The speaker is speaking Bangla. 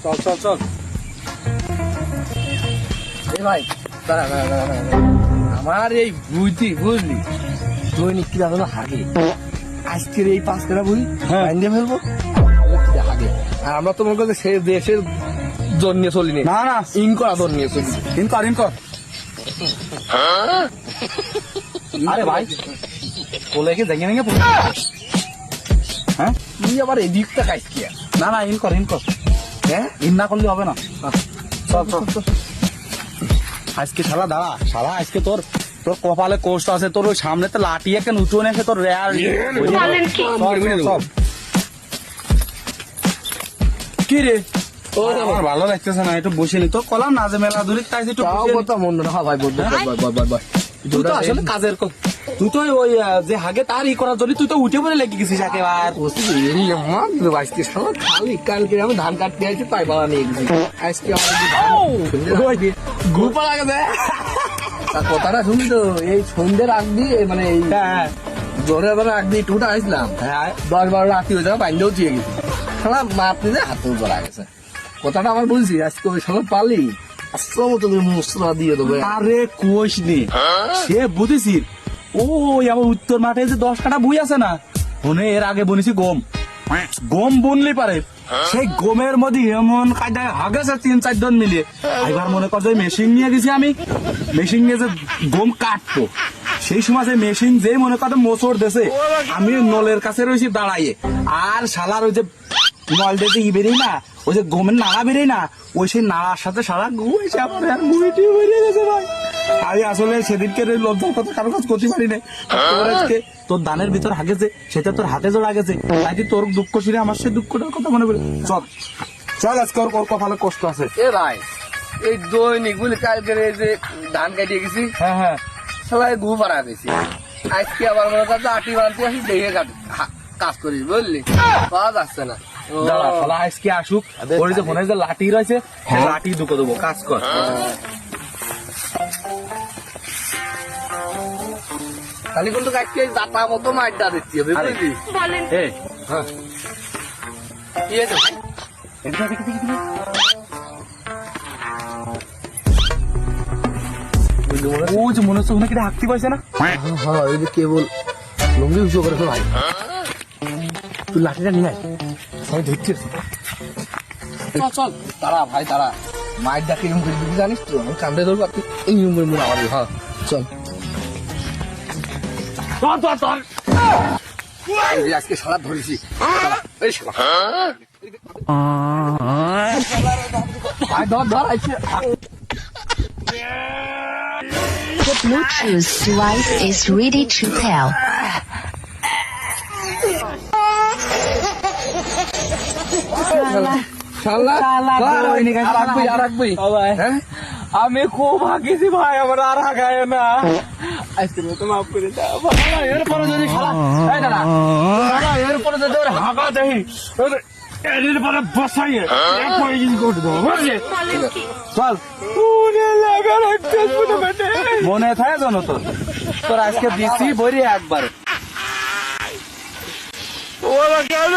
চল চল চল ভাই আমার এই বুঝলি দৈনিক কি দাদা হাগে আজকের এই 5 টাকা বুঝি দিয়ে ফেলবো হাগে। আর আমরা তো মনে করছি সে দেশের জন্য চলিনি, না না ইন করা জন্য চলি। ইনকর আরে ভাই বলে কি দেখে নাকি হ্যাঁ তুই আবার এদিকটা খাইস কি? না না ইনকর হ্যাঁ ইন না করলে হবে না। চল চল আজকে শালা দাঁড়া শালা আজকে তোর কপালে কষ্ট আছে, তোর ওই সামনে তো লাঠি একটা উঠে এসে তোর রেয়ার কি রে আমার ভালো লাগতেছে না, একটু বসে নি তো কলাম না যে মেলা দূরে তাই একটু কথা মন না ভাই বল তুই তো আসলে কাজের তুই তো ওই যে হাগে তার ই করার জন্য তুই তো উঠে পড়ে লেগে গেছিস একেবারে আজকে খালি কালকে আমি ধান কাটতে আছি তাই পালা নিয়ে গেছি আজকে ঘুপা লাগে দে কথাটা শুনি তো এই সন্ধ্যের আগ দিয়ে মানে এই জোরের বেলা আগ দিয়ে টুটা আসলাম 10-12 রাত্রি হয়ে যাবে বাইন্দেও দিয়ে গেছি সালা মাপ নিয়ে হাতে করা গেছে। কথাটা আমার বলছি আজকে ওই সময় পালি আসলো মতো মশলা দিয়ে দেবো। আরে কোষ নে সে বুঝেছি ওই আমার উত্তর মাঠে যে 10 কাটা বই আছে না মনে এর আগে বলেছি গম বুনলি পারে সেই গমের মধ্যে এমন কায়দায় হাগেছে 3-4 জন মিলিয়ে। এবার মনে কর যে মেশিন নিয়ে গেছি আমি, মেশিন নিয়ে যে গম কাটবো সেই সময় যে মেশিন যে মনে কর মোচড় দেছে আমি নলের কাছে রয়েছি দাঁড়াইয়ে আর শালার ওই যে নল দিয়ে যে বেরিয়ে না ওই যে গমের নাড়া বেরিয়ে না ওই সেই নাড়ার সাথে সারা ঘুমেছে আমার আর মুড়িটি বেরিয়ে গেছে ভাই। আমি আসলে সেদিনকে লজ্জার কথা কারো কাজ করতে পারি না। আজকে তোর দানের ভিতর হাগেছে সেটা তোর হাতে জোড়া গেছে তাই তোর দুঃখ শুনে আমার সেই দুঃখটার কথা মনে পড়ে। চল চল আজকে ওর কপালে কষ্ট আছে। এ ভাই এই দৈনিক বুঝলি কালকে যে ধান কাটিয়ে গেছি হ্যাঁ সবাই ঘু পাড়া গেছি আজকে আবার মনে করছে আটি বানতে আসি দেখে কাজ করিস বুঝলি পাওয়া যাচ্ছে না। আজকে আসুক ওর যে ফোনে যে লাঠি রয়েছে লাঠি ঢুকে দেবো কাজ কর। খালি কিন্তু আজকে দাতা মতো মাইটা দিচ্ছি বুঝলি কি আছে ও যে মনে হচ্ছে ওনাকে হাঁকতে পারছে না। হ্যাঁ ওই যে কেবল লুঙ্গি উঁচু করেছে ভাই তুই লাঠিটা নিয়ে আয় সবাই ধরছে। চল তারা ভাই তারা মায়ের ডাকে এরকম করে দিবি জানিস তো আমি কান্দে ধরবো তুই এই নিয়ম করে মনে আমার হ্যাঁ চল আজকে সারা ধরেছি ধর আইছে The Bluetooth device is ready to pair. আমি খুব হাঁকিছি ভাই আমার আর হাঁকায় না আজকের মতো মাফ করে দাও এরপরে যদি এরপরে যদি হাঁকা চাই এরপরে বসাইয়ে চল মনে থাকে জানো তোর আজকে দিচ্ছি বইরে একবার কেন